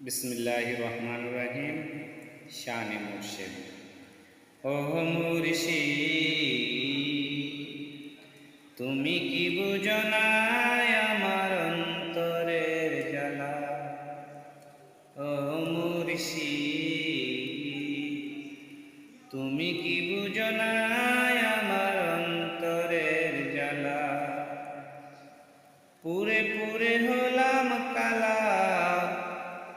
বিসমিল্লাহির রহমানির রহিম। শানে মুর্শিদ। ওহ মুর্শিদ, তুমি কি বুঝো না আমার অন্তরের জ্বালা। ওহ মুর্শিদ, তুমি কি বুঝো না আমার অন্তরের জ্বালা। পুরে পুরে হলাম কালা,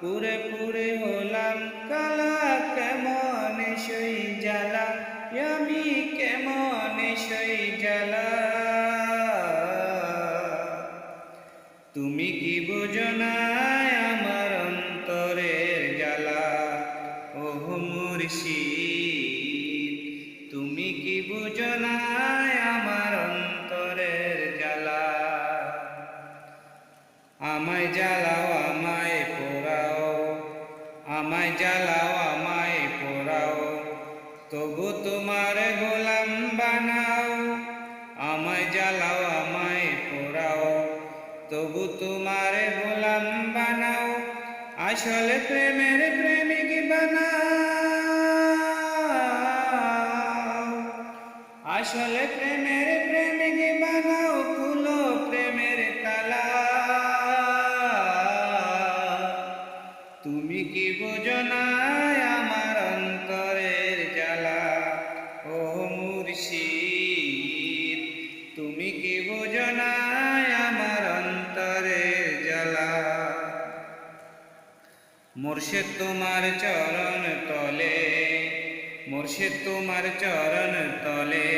পুরে পুরে হলাম কালা, কেমন সই জ্বালা, আমি কেমন সই জ্বালা। তুমি কি বুঝো না আমার অন্তরের জ্বালা। ওহ মুর্শিদ, তুমি কি বুঝো না আমার অন্তরের জ্বালা। আমায় জ্বালাও আমায় পোড়াও, আমায় জ্বালাও আমায় পোড়াও, তবু তোমার গোলাম বানাও। আমায় জ্বালাও আমায় পোড়াও, তবু তোমার গোলাম বানাও। আসলে প্রেমের প্রেমিক বানাও, আসলে প্রেমের প্রেমিক বানাও, খুলো প্রেমের তালা। তুমি কি বুঝো না আমার অন্তরের জ্বালা। ওহ মুর্শিদ, তুমি কি বুঝো না আমার অন্তরের জ্বালা। মুর্শিদ তোমার চরণ তলে, মুর্শিদ তোমার চরণ তলে,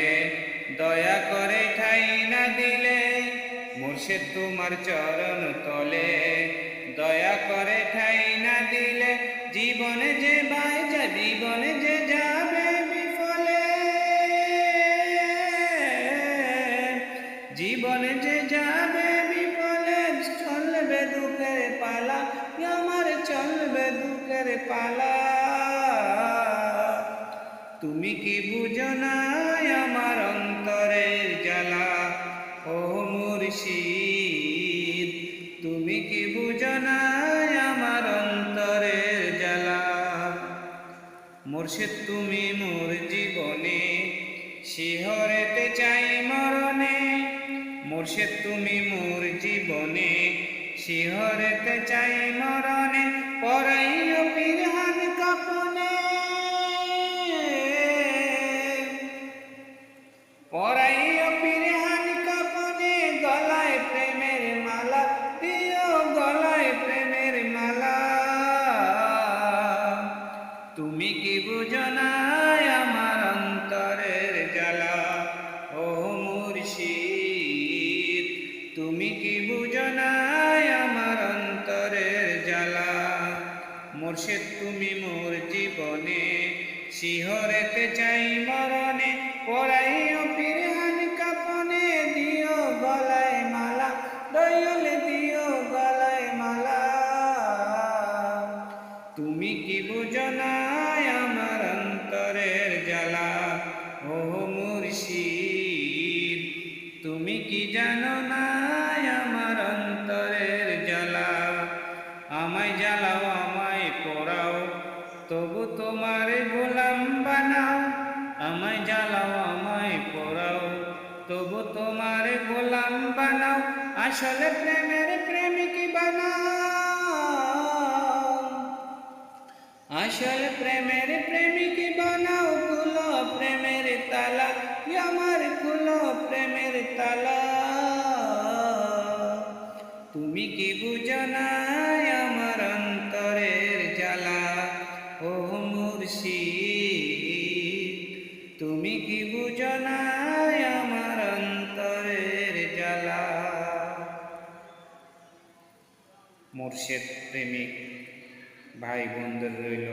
দয়া করে ঠাই না দিলে। মুর্শিদ তোমার চরণ তলে, দয়া করে ঠাই না দিলে। জীবনে যে বাইচা জীবনে যে যাবে বিফলে, জীবনে যে যাবে বিফলে। চলবে দুঃখের পালা, আমার চলবে দুঃখের পালা। তুমি কি বুঝো না আমার অন্তরের জ্বালা। ওহ মুর্শিদ, তুমি কি বুঝো না আমার অন্তরের জ্বালা। মুর্শিদ তুমি মোর জীবনে, শিহরেতে চাই মরণে। মুর্শিদ তুমি মোর জীবনে, শিহরেতে চাই মরণে। পরাইও পিরহান কাপনে, পরাইও পিরহান কাপনে, গলায় প্রেমের মালা দিও, গলায় প্রেমের মালা। তুমি কি বুঝো না আমার অন্তরের জ্বালা। ওহ মুর্শিদ, তুমি কি বুঝো না আমার অন্তরের জ্বালা। মুর্শিদ তুমি মোর জীবনে, শিহরেতে চাই মরণে। পরাইও পিরহান কাপনে, দিও গলায় মালা, দয়াল দিও গলায় মালা। তুমি কি বুঝো না আমার অন্তরের জ্বালা। ওহ মুর্শিদ, তুমি কি জানো না আমার অন্তরের জ্বালা। আমায় জ্বালাও আমায় পোড়াও, তবু তোমার গোলাম বানাও। আমায় জ্বালাও আমায় পোড়াও, তবু তোমার গোলাম বানাও। আসলে প্রেমের প্রেমিক বানাও, আসলে প্রেমের প্রেমিক বানাও। খুলো প্রেমের তালা, আমার খুলো প্রেমের তালা। তুমি কি বুঝো না আমার অন্তরের জ্বালা। ওহ মুর্শিদ, তুমি কি বুঝো না আমার অন্তরের জ্বালা। মুর্শিদ প্রেমিক ভাই বোনদের রইল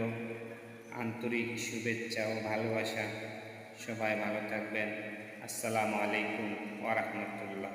আন্তরিক শুভেচ্ছা ও ভালোবাসা। সবাই ভালো থাকবেন। আসসালামু আলাইকুম ওয়া রাহমাতুল্লাহ।